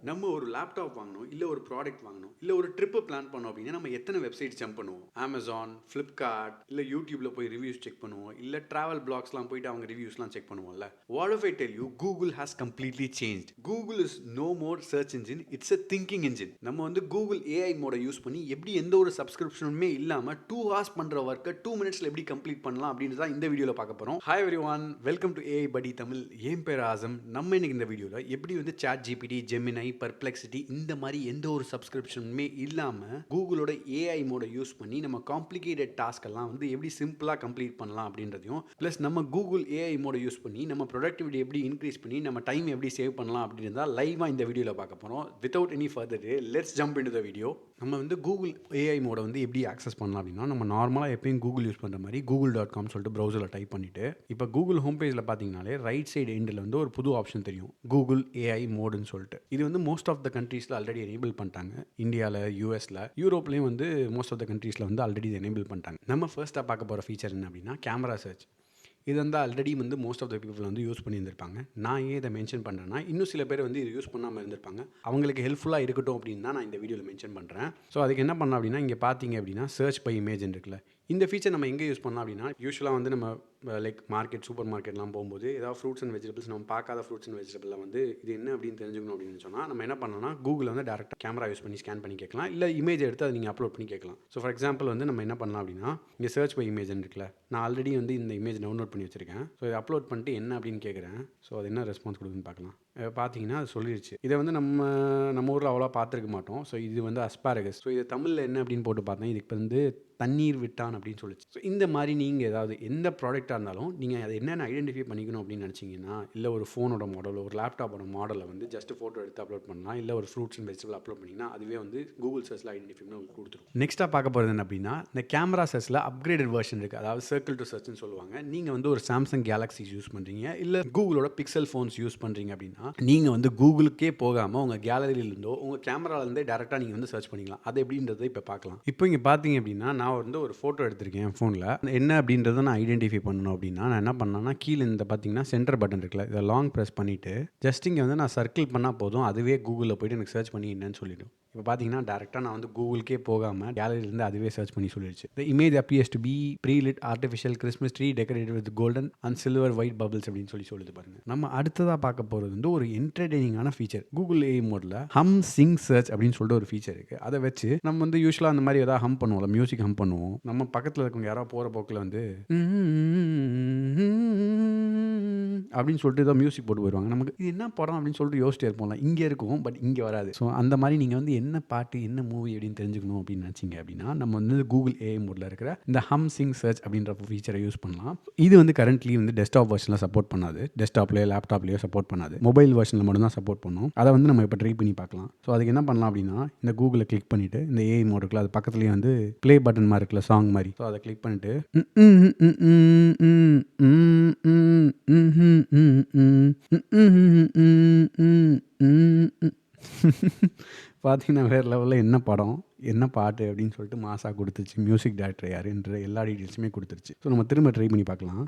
நம்ம ஒரு லேப்டாப் வாங்கணும், இல்லை ஒரு ப்ராடக்ட் வாங்கணும், இல்லை ஒரு ட்ரிப்பு பிளான் பண்ணோம் அப்படின்னா நம்ம எத்தனை வெப்சைட் ஜம்ப் பண்ணுவோம்? அமேசான், ஃப்ளிப்கார்ட், இல்லை யூடியூப்ல போய் ரிவ்யூஸ் செக் பண்ணுவோம், இல்லை ட்ராவல் பிளாக்ஸ்லாம் போயிட்டு அவங்க ரிவ்யூஸ்லாம் செக் பண்ணுவோம்ல. What if I tell you Google has completely changed. Google is no more search engine, it's a thinking engine. நம்ம வந்து கூகுள் ஏஐ மோட யூஸ் பண்ணி எப்படி எந்த ஒரு சப்ஸ்கிரிப்ஷனுமே இல்லாமல் 2 hours பண்ணுற ஒர்க்கை 2 minutesல எப்படி கம்ப்ளீட் பண்ணலாம் அப்படின்னு தான் இந்த வீடியோவில் பார்க்க போகிறோம். Hi everyone, welcome to AI படி தமிழ். என் பேர் ஆசம். நம்ம இன்னைக்கு இந்த வீடியோவில் எப்படி வந்து சாட் ஜிபிடி, ஜெமினை, பர்ப்ளெக்சிட்டி இந்த மாதிரி எந்த ஒரு சப்ஸ்கிரிப்ஷனுமே இல்லாமல் கூகுளோட ஏஐ மோட யூஸ் பண்ணி நம்ம காம்ப்ளிகேட்டட் டாஸ்க் எல்லாம் வந்து எப்படி சிம்பிளாக கம்ப்ளீட் பண்ணலாம் அப்படின்றதையும், ப்ளஸ் நம்ம கூகுள் ஏஐ மோட யூஸ் பண்ணி நம்ம ப்ரொடக்டிவிட்டி எப்படி இன்க்ரீஸ் பண்ணி நம்ம டைம் எப்படி சேவ் பண்ணலாம் அப்படின்றத லைவாக இந்த வீடியோவில் பார்க்க போகிறோம். Without any further day, let's jump into the video. நம்ம வந்து கூகுள் ஏஐ மோட வந்து எப்படி ஆக்சஸ் பண்ணலாம் அப்படின்னா, நம்ம நார்மலாக எப்பயும் கூகுள் யூஸ் பண்ணுற மாதிரி google.com சொல்லிட்டு ப்ரௌசரில் டைப் பண்ணிவிட்டு, இப்போ கூகுள் ஹோம் பேஜில் பார்த்தீங்கனாலே ரைட் சைடு எண்டில் வந்து ஒரு புது ஆப்ஷன் தெரியும், கூகுள் ஏஐ மோடுன்னு சொல்லிட்டு. இது வந்து மோஸ்ட் ஆஃப் த கண்ட்ரீஸில் ஆல்ரெடி எனேபிள் பண்ணிட்டாங்க. இந்தியாவில், யூஎஸில், யூரோப்லேயும் வந்து மோஸ்ட் ஆஃப் த கண்ட்ரீஸில் வந்து ஆல்ரெடி இது எனேபிள் பண்ணிட்டாங்க. நம்ம ஃபர்ஸ்ட்டாக பார்க்க போகிற ஃபீச்சர் என்ன அப்படின்னா, கேமரா சர்ச். இது வந்து ஆல்ரெடி வந்து மோஸ்ட் ஆஃப் த பீப்புள் வந்து யூஸ் பண்ணியிருந்திருப்பாங்க. நான் ஏன் இதை மென்ஷன் பண்ணுறேன்னா, இன்னும் சில பேர் வந்து இது யூஸ் பண்ணாமல் இருந்திருப்பாங்க. அவங்களுக்கு ஹெல்ப்ஃபுல்லாக இருக்கட்டும் அப்படின்னு தான் நான் இந்த வீடியோவில் மென்ஷன் பண்ணுறேன். ஸோ அதுக்கு என்ன பண்ணலாம் அப்படின்னா, இங்கே பார்த்தீங்க அப்படின்னா சர்ச் பை இமேஜ் இருக்குல்ல, இந்த ஃபீச்சர் நம்ம எங்கே யூஸ் பண்ணலாம் அப்படின்னா, யூஸ்வலாக வந்து நம்ம லைக் மார்க்கெட், சூப்பர் மார்க்கெட்லாம் போகும்போது ஏதாவது ஃப்ரூட்ஸ் அண்ட் வெஜிடபிள்ஸ் நம்ம பார்க்காத ஃப்ரூட்ஸ் அண்ட் வெஜிடபிளில் வந்து இது என்ன அப்படின்னு தெரிஞ்சுக்கணும் அப்படின்னு சொன்னால், நம்ம என்ன பண்ணலாம், கூகுளில் வந்து டேரெக்டாக கேமரா யூஸ் பண்ணி ஸ்கேன் பண்ணி கேட்கலாம், இல்லை இமேஜ் எடுத்து அதை நீங்கள் அப்லோட் பண்ணி கேட்கலாம். ஸோ ஃபார் எக்ஸாம்பிள் வந்து நம்ம என்ன பண்ணலாம் அப்படின்னா, இங்கே சர்ச் பை இமேஜ் இருக்குல்ல, நான் ஆல்ரெடி வந்து இந்த இமேஜ் டவுன்லோட் பண்ணி வச்சிருக்கேன். ஸோ இதை அப்லோட் பண்ணிட்டு என்ன அப்படின்னு கேட்குறேன். ஸோ அது என்ன ரெஸ்பான்ஸ் கொடுக்குன்னு பார்க்கலாம். பார்த்தீங்கன்னா அது சொல்லிடுச்சு. இதை வந்து நம்ம ஊரில் அவ்வளோ பார்த்துருக்க மாட்டோம். ஸோ இது வந்து அஸ்பாரகஸ். ஸோ இது தமிழில் என்ன அப்படின்னு போட்டு பார்த்தேன். இதுக்கு வந்து தண்ணீர் விட்டான் அப்படின்னு சொல்லிச்சு. ஸோ இந்த மாதிரி நீங்கள் ஏதாவது எந்த ப்ராடக்டாக இருந்தாலும் நீங்கள் அதை என்னென்ன ஐடென்டிஃபை பண்ணிக்கணும் அப்படின்னு நினச்சிங்கன்னா, இல்லை ஒரு ஃபோனோட மாடல், ஒரு லேப்டாப்போட மாடலை வந்து ஜஸ்ட் ஃபோட்டோ எடுத்து அப்லோட் பண்ணலாம், இல்லை ஒரு ஃப்ரூட்ஸ் அண்ட் வெஜிடபிள் அப்லோட் பண்ணிங்கன்னா அதுவே வந்து கூகுள் சர்ச்சில் ஐடென்டிஃபை பண்ணி உங்களுக்கு கொடுத்துரும். நெக்ஸ்ட்டாக பார்க்க போகிறது என்ன அப்படின்னா, இந்த கேமரா சர்ச்சில் அப்கிரேடட் வெர்ஷன் இருக்குது. அதாவது சர்க்கிள் டு சர்ச்னு சொல்லுவாங்க. நீங்கள் வந்து ஒரு சாம்சங் கேலக்ஸி யூஸ் பண்ணுறீங்க, இல்லை கூகுளோட பிக்சல் ஃபோன்ஸ் யூஸ் பண்ணுறீங்க அப்படின்னா, நீங்கள் வந்து கூகுளுக்கே போகாமல் உங்கள் கேலரியிலிருந்தோ உங்கள் கேமராலேருந்தே டேரெக்டாக நீங்கள் வந்து சர்ச் பண்ணிக்கலாம். அது எப்படின்றத இப்போ பார்க்கலாம். இப்போ இங்கே பார்த்தீங்க அப்படின்னா, நான் வந்து ஒரு ஃபோட்டோ எடுத்திருக்கேன் என் ஃபோனில். என்ன அப்படின்றத நான் ஐடென்டிஃபை பண்ணணும் அப்படின்னா, நான் என்ன பண்ணேன்னா, கீழே இந்த பார்த்தீங்கன்னா சென்டர் பட்டன் இருக்குல்ல, இதை லாங் ப்ரெஸ் பண்ணிவிட்டு ஜஸ்ட் இங்கே வந்து நான் சர்க்கிள் பண்ணால் போதும், அதுவே கூகுளில் போய்ட்டு எனக்கு சர்ச் பண்ணி என்னன்னு சொல்லிடும். இப்போ பார்த்தீங்கன்னா டேரெக்டாக நான் வந்து கூகுளுக்கே போகாமல் கேலரியிலேருந்து அதுவே சர்ச் பண்ணி சொல்லிடுச்சு. The image appears to be prelit artificial Christmas tree decorated with golden and silver white bubbles அப்படின்னு சொல்லுது பாருங்க. நம்ம அடுத்ததாக பார்க்க போகிறது வந்து ஒரு என்டர்டெய்னிங்கான ஃபீச்சர். கூகுள் ஏஐ மோடில் ஹம் சிங் சர்ச் அப்படின்னு சொல்லிட்டு ஒரு ஃபீச்சர் இருக்குது. அதை வச்சு நம்ம வந்து யூஸ்வலாக அந்த மாதிரி ஏதாவது ஹம் பண்ணுவோம்ல, மியூசிக் ஹம் பண்ணுவோம். நம்ம பக்கத்தில் இருக்கவங்க யாராவது போகிற போக்கில் வந்து அப்படின்னு சொல்லிட்டு ஏதோ மியூசிக் போட்டு போயிடுவாங்க. நமக்கு இது என்ன படம் அப்படின்னு சொல்லிட்டு யோசிச்சு இருப்போம்ல, இங்கே இருக்கும் பட் இங்கே வராது. ஸோ அந்த மாதிரி நீங்கள் வந்து என்ன பாட்டு, என்ன மூவி அப்படின்னு தெரிஞ்சுக்கணும் அப்படின்னு நினச்சிங்க அப்படின்னா, நம்ம வந்து கூகுள் ஏஐ மோடில் இருக்கிற இந்த ஹம் சிங் சர்ச் அப்படின்ற ஃபீச்சரை யூஸ் பண்ணலாம். இது வந்து கரண்ட்லி வந்து டெஸ்க்டாப் வெர்ஷனில் சப்போர்ட் பண்ணாது, டெஸ்க்டாப்லேயோ லேப்டாப்லேயோ சப்போர்ட் பண்ணாது, மொபைல் வெர்ஷனில் மட்டும் தான் சப்போர்ட் பண்ணும். அதை வந்து நம்ம இப்போ ட்ரை பண்ணி பார்க்கலாம். ஸோ அதுக்கு என்ன பண்ணலாம் அப்படின்னா, இந்த கூகுளை கிளிக் பண்ணிவிட்டு இந்த ஏஐ மோட் இருக்குல்ல, அது பக்கத்துலேயே வந்து ப்ளே பட்டன் மாதிரி இருக்குல்ல, சாங் மாதிரி. ஸோ அதை கிளிக் பண்ணிட்டு பார்த்தீங்கன்னா வேறு லெவலில் என்ன படம், என்ன பாட்டு அப்படின்னு சொல்லிட்டு மாசாக கொடுத்துருச்சு. மியூசிக் டைரக்டர் யாருன்ற எல்லா டீட்டெயில்ஸுமே கொடுத்துருச்சு. ஸோ நம்ம திரும்ப ட்ரை பண்ணி பார்க்கலாம்.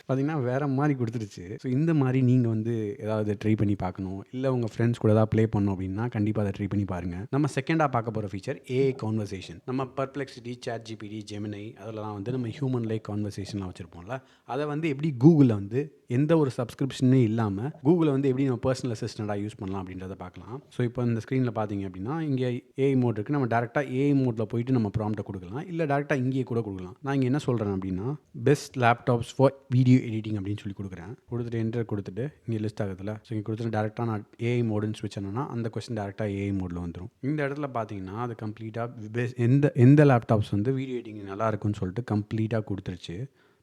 பார்த்தீங்கன்னா வேறு மாதிரி கொடுத்துருச்சு. ஸோ இந்த மாதிரி நீங்கள் வந்து ஏதாவது ட்ரை பண்ணி பார்க்கணும், இல்லை உங்கள் ஃப்ரெண்ட்ஸ் கூட ஏதாவது ப்ளே பண்ணணும் அப்படின்னா கண்டிப்பாக அதை ட்ரை பண்ணி பாருங்கள். நம்ம செகண்டாக பார்க்க போகிற ஃபீச்சர் ஏஐ கான்வர்சேஷன். நம்ம பர்ப்ளெக்சிட்டி, சாட் ஜிபிடி, ஜெமினை அதெல்லாம் வந்து நம்ம ஹியூமன் லைக் கான்வர்சேஷன்லாம் வச்சுருப்போம்ல, அதை வந்து எப்படி கூகுளில் வந்து எந்த ஒரு சப்ஸ்கிரிப்ஷனே இல்லாமல் கூகுளை வந்து எப்படி நம்ம பர்சனல் அசிஸ்டண்ட்டாக யூஸ் பண்ணலாம் அப்படின்றத பார்க்கலாம். ஸோ இப்போ இந்த ஸ்க்ரீனில் பார்த்தீங்க அப்படின்னா இங்கே ஏஐ மோட் இருக்குது. நம்ம டேரெக்டாக ஏஐ மோட்டில் போயிட்டு நம்ம ப்ராம்ப்ட்டை கொடுக்கலாம், இல்லை டேரெக்டாக இங்கேயே கூட கொடுக்கலாம். நான் இங்கே என்ன சொல்கிறேன் அப்படின்னா, best laptops for video editing அப்படின்னு சொல்லி கொடுக்குறேன். கொடுத்துட்டு என்டர் கொடுத்துட்டு இங்கே லிஸ்ட் ஆகுதுல, ஸோ இங்கே கொடுத்துட்டு டேரெக்டாக நான் ஏஐ மோடுன்னு ஸ்விட்ச் பண்ணேன்னா அந்த கொஸ்டின் டேரெக்டாக ஏஐ மோடில் வந்துடும். இந்த இடத்துல பார்த்தீங்கன்னா அது கம்ப்ளீட்டாக எந்த லேப்டாப்ஸ் வந்து வீடியோ எடிட்டிங் நல்லா இருக்குன்னு சொல்லிட்டு கம்ப்ளீட்டாக கொடுத்துருச்சு.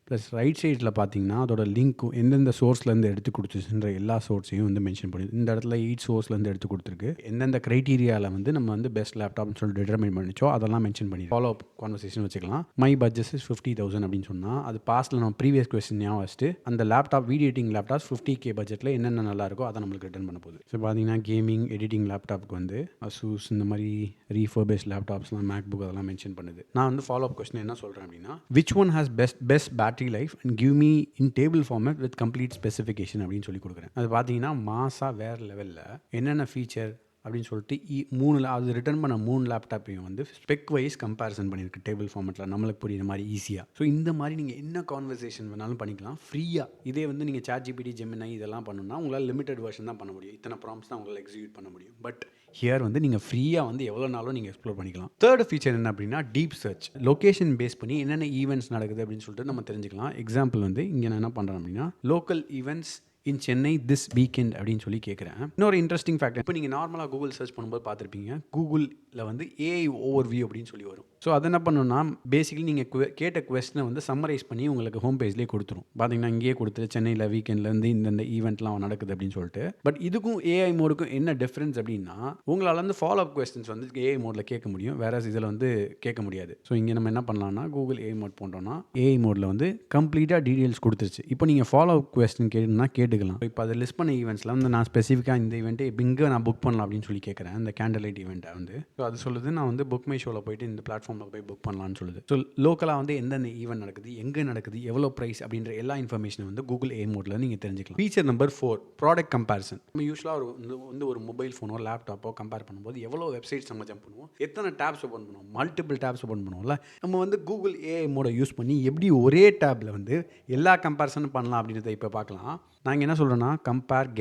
ப்ளஸ் ரைட் சைடில் பார்த்தீங்கன்னா அதோட லிங்க்கும் எந்தெந்த சோர்ஸ்லேருந்து எடுத்து கொடுத்துச்சுன்ற எல்லா சோர்ஸையும் வந்து மென்ஷன் பண்ணி இந்த இடத்துல 8 சோர்ஸ்லேருந்து எடுத்து கொடுத்துருக்கு. எந்தெந்த க்ரைட்டீரியாவில் வந்து நம்ம வந்து பெஸ்ட் லேப்டாப்னு சொல்லிட்டு டிட்டர்மைன் பண்ணிச்சோ அதெல்லாம் மென்ஷன் பண்ணி ஃபாலோ அப் கான்வர்சேஷன் வச்சுக்கலாம். மை பட்ஜெட் இஸ் 50,000 அப்படின்னு சொன்னால் அது பாஸ்ட்டில் நம்ம ப்ரீவியஸ் கொஸ்டின் ஞாபகம் வச்சுட்டு அந்த laptop video editing laptops 50K பட்ஜெட்டில் என்னென்ன நல்லா இருக்கோ அதை நம்மளுக்கு ரிட்டர்ன் பண்ண போகுது. ஸோ பார்த்தீங்கன்னா கேமிங் எடிட்டிங் லேப்டாப்புக்கு வந்து அசூஸ் இந்த மாதிரி ரீஃபர்பிஷ்ட் லேப்டாப்ஸ்லாம் மேக்புக் அதெல்லாம் மென்ஷன் பண்ணுது. நான் வந்து ஃபாலோ அப் கொஸ்டின் என்ன சொல்கிறேன் அப்படின்னா, which one has best battery life and give me in table format with complete specification அப்படின்னு சொல்லி கொடுக்குறேன். அது பார்த்தீங்கன்னா மாசா வேறு லெவலில் என்னென்ன ஃபீச்சர் அப்படின்னு சொல்லிட்டு அது ரிட்டர்ன் பண்ண 3 லேப்டாப்பையும் வந்து ஸ்பெக் வைஸ் கம்பேரிசன் பண்ணியிருக்கு டேபிள் ஃபார்மேட்டில் நம்மளுக்கு புரியுற மாதிரி ஈஸியாக. ஸோ இந்த மாதிரி நீங்கள் என்ன கான்வர்சேஷன் வேணாலும் பண்ணிக்கலாம் ஃப்ரீயாக. இதே வந்து நீங்கள் ChatGPT, Gemini இதெல்லாம் பண்ணணும்னா உங்களால் லிமிடெட் வெர்ஷன் தான் பண்ண முடியும். இத்தனை ப்ராம்ப்ட்ஸ் தான் உங்களால் எக்ஸிக்யூட் பண்ண முடியும். பட் ஹியர் வந்து நீங்கள் ஃப்ரீயாக வந்து எவ்வளோ நாளும் நீங்கள் எக்ஸ்ப்ளோர் பண்ணிக்கலாம். தேர்ட் ஃபீச்சர் என்ன அப்படின்னா டீப் சர்ச். லொக்கேஷன் பேஸ் பண்ணி என்னென்ன ஈவெண்ட்ஸ் நடக்குது அப்படின்னு சொல்லிட்டு நம்ம தெரிஞ்சுக்கலாம். எக்ஸாம்பிள் வந்து இங்கே நான் என்ன பண்ணுறேன் அப்படின்னா local events in Chennai this weekend அப்படின்னு சொல்லி கேட்குறேன். இன்னொரு இன்ட்ரெஸ்டிங் ஃபேக்ட், இப்போ நீங்கள் நார்மலாக கூகுள் சர்ச் பண்ணும்போது பார்த்துருப்பீங்க கூகுளில் வந்து ஏஐ ஓவர் வியூ அப்படின்னு சொல்லி வரும். ஸோ அதை என்ன பண்ணணும்னா பேசிக்கலி நீங்கள் கேட்ட கொஸ்டினை வந்து சம்மரைஸ் பண்ணி உங்களுக்கு ஹோம் பேஜ்லேயே கொடுத்துரும். பார்த்தீங்கன்னா இங்கேயே கொடுத்துட்டு சென்னையில் வீக்கெண்ட்லேருந்து இந்த ஈவெண்ட்லாம் நடக்குது அப்படின்னு சொல்லிட்டு. பட் இதுக்கும் ஏஐ மோடுக்கும் என்ன டிஃப்ரென்ஸ் அப்படின்னா உங்களால் வந்து ஃபாலோ அப் கொஸ்டின்ஸ் வந்து ஏஐ மோடில் கேட்க முடியும், வேற இதில் வந்து கேட்க முடியாது. ஸோ இங்கே நம்ம என்ன பண்ணலாம்னா கூகுள் ஏஐ மோட் போட்டோம்னா ஏஐ மோடில் வந்து கம்ப்ளீட்டாக டீடைல்ஸ் கொடுத்துருச்சு. இப்போ நீங்கள் ஃபாலோ அப் கொஸ்டின் கேட்டுனா கேட்டுக்கலாம். இப்போ அதை லிஸ்ட் பண்ண ஈவெண்ட்ஸில் வந்து நான் ஸ்பெசிஃபிக்காக இந்த ஈவெண்ட்டு இங்கே நான் புக் பண்ணலாம் அப்படின்னு சொல்லி கேட்குறேன். இந்த கேண்டில் லைட் ஈவெண்ட்டை வந்து ஸோ அது சொல்லுது நான் வந்து புக் மை ஷோவில் போயிட்டு இந்த பிளாட்ஃபார்மில் போய் புக் பண்ணலான்னு சொல்லுது. ஸோ லோக்கலாக வந்து எந்தெந்த ஈவெண்ட் நடக்குது, எங்கே நடக்குது, எவ்வளோ ப்ரைஸ் அப்படின்ற எல்லா இன்ஃபர்மேஷனும் வந்து கூகுள் ஏ மோடில் நீங்கள் தெரிஞ்சுக்கலாம். Feature number 4 product comparison. நம்ம யூஸ்வலாக ஒரு மொபைல் ஃபோனோ லேப்டாப்போ கம்பேர் பண்ணும்போது எவ்வளோ வெப்சைட்ஸ் நம்ம ஜம்ப் பண்ணுவோம், எத்தனை டேப்ஸ் ஓப்பன் பண்ணுவோம், மல்டிபிள் டேப்ஸ் ஓப்பன் பண்ணுவோம்ல. நம்ம வந்து கூகுள் ஏஐ மோடை யூஸ் பண்ணி எப்படி ஒரே டேப்பில் வந்து எல்லா கம்பேரிசனும் பண்ணலாம் அப்படின்றத இப்போ பார்க்கலாம். நாங்கள் என்ன சொல்கிறோன்னா compare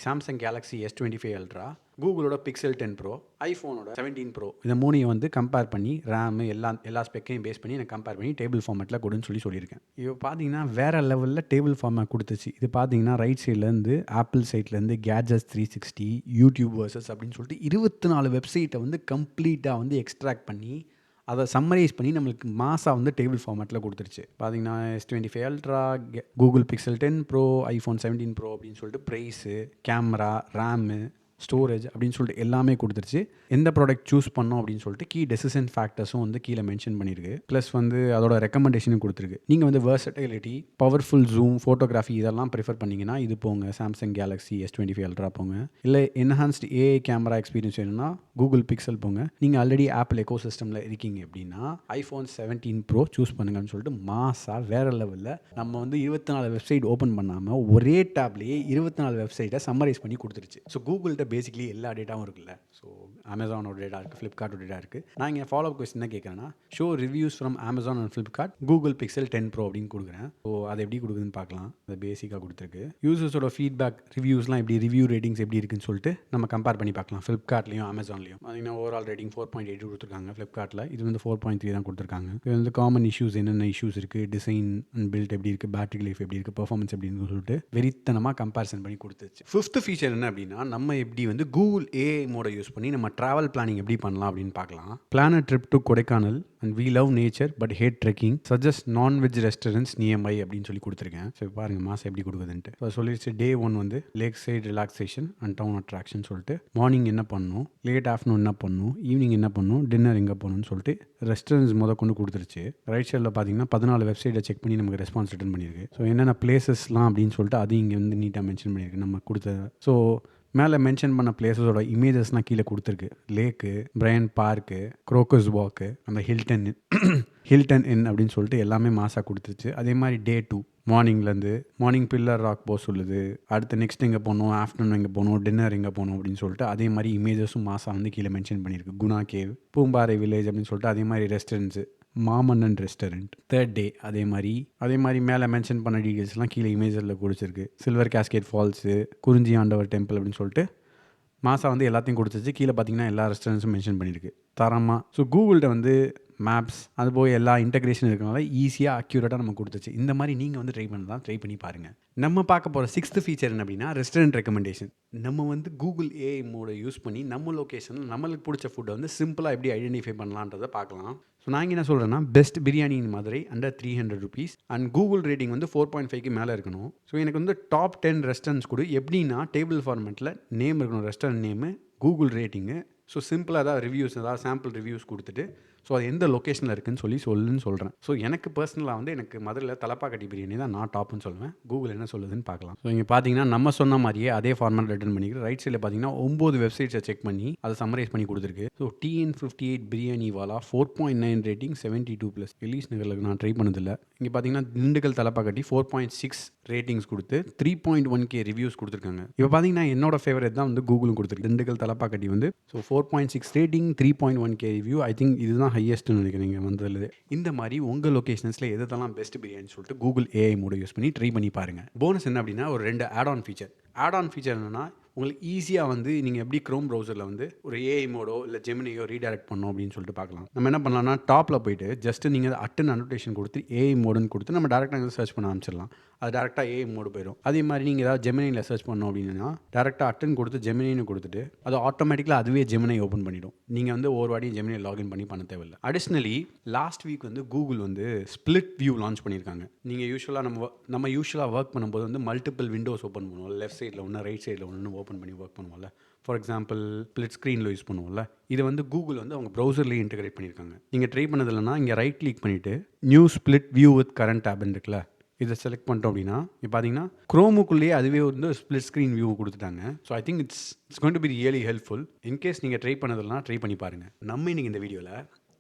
Samsung Galaxy S25 ultra, கூகுளோட Pixel 10 Pro, ஐஃபோனோட 17 Pro இந்த மூணையும் வந்து கம்பேர் பண்ணி ரேமு எல்லா ஸ்பெக்கையும் பேஸ் பண்ணி எனக்கு கம்பேர் பண்ணி டேபிள் ஃபார்மேட்டில் கொடுன்னு சொல்லியிருக்கேன். இப்போ பார்த்தீங்கன்னா வேறு லெவலில் டேபிள் ஃபார்மேட் கொடுத்துச்சு. இது பார்த்தீங்கன்னா ரைட் சைட்லேருந்து ஆப்பிள் சைட்லேருந்து கேட்ஜெட்ஸ் 360, யூடியூப் வர்சஸ் அப்படின்னு சொல்லிட்டு 24 வெப்சைட்டை வந்து கம்ப்ளீட்டாக வந்து எக்ஸ்ட்ராக்ட் பண்ணி அதை சம்மரைஸ் பண்ணி நம்மளுக்கு மாசாக வந்து டேபிள் ஃபார்மேட்டில் கொடுத்துருச்சு. பார்த்தீங்கன்னா S25 ultra, Google Pixel 10 Pro, iPhone 17 Pro அப்படின்னு சொல்லிட்டு ப்ரைஸு, கேமரா, ரேமு, ஸ்டோரேஜ் அப்படின்னு சொல்லிட்டு எல்லாமே கொடுத்துருச்சு. எந்த ப்ராடக்ட் சூஸ் பண்ணோம் அப்படின்னு சொல்லிட்டு கீ டெசிஷன் ஃபேக்டர்ஸும் வந்து கீழே மென்ஷன் பண்ணியிருக்கு. ப்ளஸ் வந்து அதோட ரெக்கமெண்டேஷனும் கொடுத்துருக்கு. நீங்கள் வந்து வெர்சட்டிலிட்டி, பவர்ஃபுல் ஜூம், ஃபோட்டோகிராஃபி இதெல்லாம் ப்ரிஃபர் பண்ணிங்கன்னா இது போங்க, சாம்சங் கேலக்ஸி S25 அல்ட்ரா போங்க. இல்லை என்ஹான்ஸ்டு ஏஐ கேமரா எக்ஸ்பீரியன்ஸ் வேணும்னா கூகுள் பிக்சல் போங்க. நீங்கள் ஆல்ரெடி ஆப்பிள் எக்கோ சிஸ்டமில் இருக்கீங்க அப்படின்னா ஐஃபோன் 17 Pro சூஸ் பண்ணுங்கன்னு சொல்லிட்டு மாசாக வேறு லெவலில் நம்ம வந்து 24 வெப்சைட் ஓப்பன் பண்ணாமல் ஒரே டேப்லேயே 24 வெப்சைட்டை சம்மரைஸ் பண்ணி கொடுத்துருச்சு. ஸோ கூகுள்கிட்ட பேசிக்கலி எல்லா டேட்டாவும் இருக்குல்ல. ஸோ அமேசானோட டேட்டா இருக்குது, ஃப்ளிப்கார்ட்டோட டேட்டா இருக்குது. நான் இங்கே ஃபாலோ அப் கொஸ்டின் என்ன கேட்குறேன்னா show reviews from Amazon and Flipkart Google Pixel 10 Pro அப்படின்னு கொடுக்குறேன். ஸோ அதை எப்படி கொடுக்குதுன்னு பார்க்கலாம். அது பேசிக்காக கொடுத்துருக்கு. யூசர்ஸோட ஃபீட்பேக் ரிவ்யூஸ்லாம் எப்படி, ரிவ்யூ ரேட்டிங்ஸ் எப்படி இருக்குன்னு சொல்லிட்டு நம்ம கம்பேர் பண்ணி பார்க்கலாம். ஃப்ளிப்கார்ட்லையும் அமேசான்லையும் பார்த்தீங்கன்னா ஓவரால் ரேட்டிங் 4.8 கொடுத்துருக்காங்க ஃப்ளிப்கார்ட்டில். இது வந்து 4.3 தான் கொடுத்துருக்காங்க. இது வந்து காமன் இஷ்யூஸ் என்னென்ன இஷ்யூஸ் இருக்குது, டிசைன் அண்ட் பில்ட் எப்படி இருக்குது, பேட்டரி லைஃப் எப்படி இருக்குது, பெர்ஃபார்மன்ஸ் எப்படின்னு சொல்லிட்டு வெறித்தனமாக கம்பேரிசன் பண்ணி கொடுத்துச்சு. 5th ஃபீச்சர் என்ன அப்படின்னா நம்ம எப்படி வந்து கூகுள் ஏஐ மோடை யூஸ் பண்ணி நம்ம ட்ராவல் பிளானிங் எப்படி பண்ணலாம் அப்படின்னு பார்க்கலாம். Plan a trip to Kodaikanal and we love nature but hate trekking, suggest nonveg restaurants nearby அப்படின்னு சொல்லி கொடுத்துருக்கேன். ஸோ பாருங்க மாதம் எப்படி கொடுக்குதுன்ட்டு. ஸோ சொல்லிடுச்சு டே 1 வந்து lake side relaxation and town attraction சொல்லிட்டு மார்னிங் என்ன பண்ணணும், லேட் ஆஃப்டர்நூன் என்ன பண்ணணும், ஈவினிங் என்ன பண்ணணும், டின்னர் எங்கே போகணும்னு சொல்லிட்டு ரெஸ்டாரண்ட்ஸ் கொண்டு கொடுத்துருச்சு. ரைட் சைடில் பார்த்தீங்கன்னா 14 வெப்சைட்டை செக் பண்ணி நமக்கு ரெஸ்பான்ஸ் ரிட்டர்ன் பண்ணியிருக்கு. ஸோ என்னென்ன பிளேசஸ்லாம் அப்படின்னு சொல்லிட்டு அதையும் இங்கே வந்து நீட்டாக மென்ஷன் பண்ணியிருக்கு நம்ம கொடுத்த. ஸோ மேலே மென்ஷன் பண்ண பிளேஸஸோட இமேஜஸ்லாம் கீழே கொடுத்துருக்கு. லேக்கு, பிரையன் பார்க்கு, குரோக்கஸ் வாக்கு, அந்த ஹில்டன் இன் அப்படின்னு சொல்லிட்டு எல்லாமே மாசாக கொடுத்துருச்சு. அதே மாதிரி டே 2 மார்னிங் பில்லர் ராக் போக சொல்லுது. அடுத்து நெக்ஸ்ட் எங்கே போகணும், ஆஃப்டர்நூன் எங்கே போகணும், டின்னர் எங்கே போகணும் அப்படின்னு சொல்லிட்டு அதே மாதிரி இமேஜஸும் மாசாக வந்து கீழே மென்ஷன் பண்ணியிருக்கு. குணா கேவ், பூம்பாறை வில்லேஜ் அப்படின்னு சொல்லிட்டு அதே மாதிரி ரெஸ்டாரண்ட்ஸு, மாமன்னன் ரெஸ்டாரண்ட், 3rd டே அதே மாதிரி மேலே மென்ஷன் பண்ண டீட்டெயில்ஸ்லாம் கீழே இமேஜில் கொடுத்துருக்கு. சில்வர் கேஸ்கேட் ஃபால்ஸு, குறிஞ்சி ஆண்டவர் டெம்பிள் அப்படின்னு சொல்லிட்டு மாதம் வந்து எல்லாத்தையும் கொடுத்துச்சு. கீழே பார்த்தீங்கன்னா எல்லா ரெஸ்டாரண்ட்ஸும் மென்ஷன் பண்ணியிருக்கு தரமாக. ஸோ கூகுள்கிட்ட வந்து மேப்ஸ் அது போய் எல்லா இன்டெகிரேஷன் இருக்கனால ஈஸியாக அக்யூரேட்டாக நம்ம கொடுத்துச்சு. இந்த மாதிரி நீங்கள் வந்து ட்ரை பண்ணி பாருங்கள். நம்ம பார்க்க போகிற 6th ஃபீச்சர் என்ன அப்படின்னா ரெஸ்டாரண்ட் ரெக்கமெண்டேஷன். நம்ம வந்து கூகுள் ஏஐ மோடை யூஸ் பண்ணி நம்ம லொக்கேஷனில் நம்மளுக்கு பிடிச்ச ஃபுட்டை வந்து சிம்பிளாக எப்படி ஐடென்டிஃபை பண்ணலான்றதை பார்க்கலாம். ஸோ நான் இங்கே என்ன சொல்கிறேன்னா best biryani in Madurai under 300 rupees and Google rating வந்து 4.5க்கு மேலே இருக்கணும். ஸோ எனக்கு வந்து டாப் 10 ரெஸ்டாரண்ட்ஸ் கூட எப்படின்னா டேபிள் ஃபார்மேட்டில் நேம் இருக்கணும், restaurant name, Google rating. So சிம்பிளாக ஏதாவது ரிவ்யூஸ், ஏதாவது சாம்பிள் ரிவ்யூஸ் கொடுத்துட்டு ஸோ அது எந்த லொக்கேஷனில் இருக்குன்னு சொல்லுன்னு சொல்கிறேன். ஸோ எனக்கு பர்சனலாக வந்து எனக்கு மதுரையில் தலப்பாக்கட்டி பிரியாணி தான் நான் டாப்னு சொல்லுவேன். கூகுள் என்ன சொல்லுதுன்னு பார்க்கலாம். ஸோ இங்கே பார்த்தீங்கன்னா நம்ம சொன்ன மாதிரியே அதே ஃபார்மேட் ரிட்டர்ன் பண்ணிக்கிறேன். ரைட் சைடில் பார்த்தீங்கன்னா 9 வெப்சைட்ஸை செக் பண்ணி அதை சம்மரைஸ் பண்ணி கொடுத்துருக்கு. ஸோ TN58 பிரியாணி வாலா 4.9 ரேட்டிங் 72+. எலீஸ் நகரில் நான் ட்ரை பண்ணதில்லை. இங்கே பார்த்தீங்கன்னா திண்டுக்கல் தலப்பாக்கட்டி 4.6 ரேட்டிங்ஸ் கொடுத்து 3.1K ரிவ்யூஸ் கொடுத்துருக்காங்க. இப்போ பார்த்தீங்கன்னா என்னோட ஃபேவரட் தான் வந்து கூகுளும் கொடுத்துருக்கு. திண்டுக்கல் தலப்பாக்கட்டி வந்து so 4.6 rating 3.1K review. I think இதுதான் ஹையஸ்ட்னு நினைக்கிறீங்க வந்ததில். இந்த மாதிரி உங்கள் லொக்கேஷன்ஸில் எதெல்லாம் பெஸ்ட் பிரியாணி சொல்லிட்டு கூகுள் AI மோட யூஸ் பண்ணி ட்ரை பண்ணி பாருங்கள். போனஸ் என்ன அப்படின்னா ஒரு 2 ஆட்-ஆன் ஃபீச்சர். ஆட்-ஆன் ஃபீச்சர் என்னென்னா உங்களுக்கு ஈஸியாக வந்து நீங்கள் எப்படி க்ரோம் ப்ரௌசரில் வந்து ஒரு AI மோடோ இல்லை ஜெமினியோ ரீடைரக்ட் பண்ணோம் அப்படின்னு சொல்லிட்டு பார்க்கலாம். நம்ம என்ன பண்ணலாம்னா டாப்பில் போயிட்டு ஜஸ்ட் நீங்கள் அட்டன் அனோட்டேஷன் கொடுத்து AI மோடுன்னு கொடுத்து நம்ம டேரெக்டாக சர்ச் பண்ண ஆரம்பிச்சிடலாம். அது டேரெக்டாக AI மோடு போயிடும். அதே மாதிரி நீங்கள் ஏதாவது ஜெமினியில் சர்ச் பண்ணோம் அப்படின்னா டேரெக்டாக அட்டன் கொடுத்து ஜெமினின்னு கொடுத்துட்டு அது ஆட்டோமேட்டிக்கலாக அதுவே ஜெமினை ஓப்பன் பண்ணிடும். நீங்கள் வந்து ஒரு வாட்டி ஜெமினியை லாகின் பண்ணி பண்ண தேவையில்லை. அடிஷ்னலி லாஸ்ட் வீக் வந்து கூகுள் வந்து ஸ்பிளிட் வியூ லான்ச் பண்ணியிருக்காங்க. நீங்கள் யூஸ்வலாக நம்ம யூஸ்வலாக ஒர்க் பண்ணும்போது வந்து மல்டிபிள் விண்டோஸ் ஓப்பன் பண்ணுவோம். லெஃப்ட் சைடில் ஒன்று, ரைட் சைடில் ஒன்று ஓப்பன் பண்ணி ஒர்க் பண்ணுவோம்ல. ஃபார் எக்ஸாம்பிள் ஸ்பிளிட் ஸ்க்ரீனில் யூஸ் பண்ணுவோம்ல. இது வந்து கூகுள் வந்து அவங்க ப்ரௌசர்லேயே இன்டெகிரேட் பண்ணியிருக்காங்க. நீங்கள் ட்ரை பண்ணதில்லைன்னா இங்கே ரைட் கிளிக் பண்ணிவிட்டு new split view with current டேப்னு இருக்குல்ல, இதை செலக்ட் பண்ணிட்டோம் அப்படின்னா இப்போ பார்த்தீங்கன்னா க்ரோமுக்குள்ளேயே அதுவே வந்து ஸ்பிளிட் ஸ்க்ரீன் வியூ கொடுத்துட்டாங்க. So I think it's going to be really helpful. In case நீங்கள் ட்ரை பண்ணதெல்லாம் ட்ரை பண்ணி பாருங்கள். நம்ம இன்னைக்கு இந்த வீடியோவில்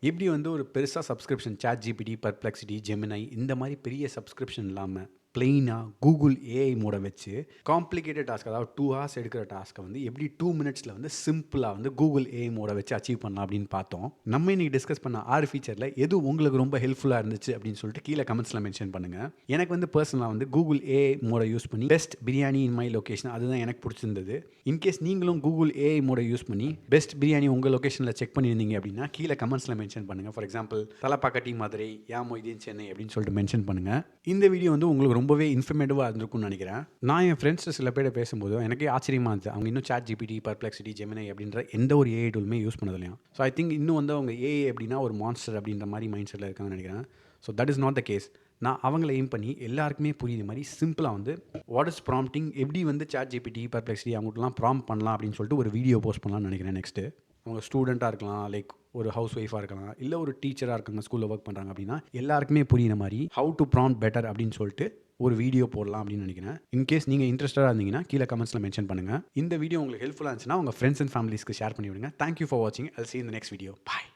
எப்படி வந்து ஒரு பெருசாக சப்ஸ்கிரிப்ஷன் ChatGPT, Perplexity, Gemini இந்த மாதிரி பெரிய சப்ஸ்கிரிப்ஷன் இல்லாமல் பிளெயினாக கூகுள் AI மோட வச்சு காம்ப்ளிகேட்டட் டாஸ்க், அதாவது 2 hours எடுக்கிற டாஸ்க்கை வந்து எப்படி 2 minutesல வந்து சிம்பிளாக வந்து கூகுள் AI மோட வச்சு அச்சீவ் பண்ணலாம் அப்படின்னு பார்த்தோம். நம்ம இன்னைக்கு டிஸ்கஸ் பண்ண 6 ஃபீச்சரில் எது உங்களுக்கு ரொம்ப ஹெல்ப்ஃபுல்லாக இருந்துச்சு அப்படின்னு சொல்லிட்டு கீழே கமெண்ட்ஸில் மென்ஷன் பண்ணுங்கள். எனக்கு வந்து பர்சனலாக வந்து கூகுள் AI மோட யூஸ் பண்ணி best biryani in my location அதுதான் எனக்கு பிடிச்சிருந்தது. இன்கேஸ் நீங்களும் கூகுள் AI மோட யூஸ் பண்ணி பெஸ்ட் பிரியாணி உங்கள் லொக்கேஷனில் செக் பண்ணியிருந்தீங்க அப்படின்னா கீழே கமெண்ட்ஸில் மென்ஷன் பண்ணுங்கள். ஃபார் எக்ஸாம்பிள் தலப்பாக்கட்டி மதுரை, மொய்தீன் சென்னை அப்படின்னு சொல்லிட்டு மென்ஷன் பண்ணுங்கள். இந்த வீடியோ வந்து உங்களுக்கு ரொம்பவே இன்ஃபர்மேட்டிவாக இருந்திருக்கும்னு நினைக்கிறேன். நான் என் ஃப்ரெண்ட்ஸ் சில பேர் பேசும்போது எனக்கே ஆச்சரியமாக இருந்துச்சு. அவங்க இன்னும் ChatGPT, Perplexity, Gemini அப்படின்ற எந்த ஒரு AI டூலுமே யூஸ் பண்ணதில்லையா. ஸோ ஐ திங்க் இன்னும் வந்து அவங்க AI அப்படின்னா ஒரு மான்ஸ்டர் அப்படின்ற மாதிரி மைண்ட் செட்டில் இருக்காங்கன்னு நினைக்கிறேன். So that is not the case. நான் அவங்கள எய்ம் பண்ணி எல்லாருக்குமே புரியுற மாதிரி சிம்பிளாக வந்து வாட் இஸ் ப்ராம்ப்டிங், எப்படி வந்து ChatGPT, Perplexity அவங்கள்ட்டலாம் ப்ராம்ப்ட் பண்ணலாம் அப்படின்னு சொல்லிட்டு ஒரு வீடியோ போஸ்ட் பண்ணலாம்னு நினைக்கிறேன். நெக்ஸ்ட்டு அவங்க ஸ்டூடெண்ட்டாக இருக்கலாம், லைக் ஒரு ஹவுஸ் ஒய்ஃபாக இருக்கலாம், இல்லை ஒரு டீச்சராக இருக்காங்க, ஸ்கூலில் ஒர்க் பண்ணுறாங்க அப்படின்னா எல்லாருக்குமே புரியுற மாதிரி ஹவு டு ப்ராம்ப்ட் பெட்டர் அப்படின்னு சொல்லிட்டு ஒரு வீடியோ போடலாம் அப்படின்னு நினைக்கிறேன். இன்கேஸ் நீங்கள் இன்ட்ரெஸ்டாக இருந்தீங்கன்னா கீழே கமெண்ட்ஸில் மென்ஷன் பண்ணுங்கள். இந்த வீடியோ உங்களுக்கு ஹெல்ப்ஃபுல்லாக இருந்துச்சுன்னா உங்கள் ஃப்ரெண்ட்ஸ் அண்ட் ஃபேமிலிஸ்க்கு ஷேர் பண்ணி விடுங்க. தேங்க்யூ ஃபார் வாட்சிங். I'll see you in the next video. Bye.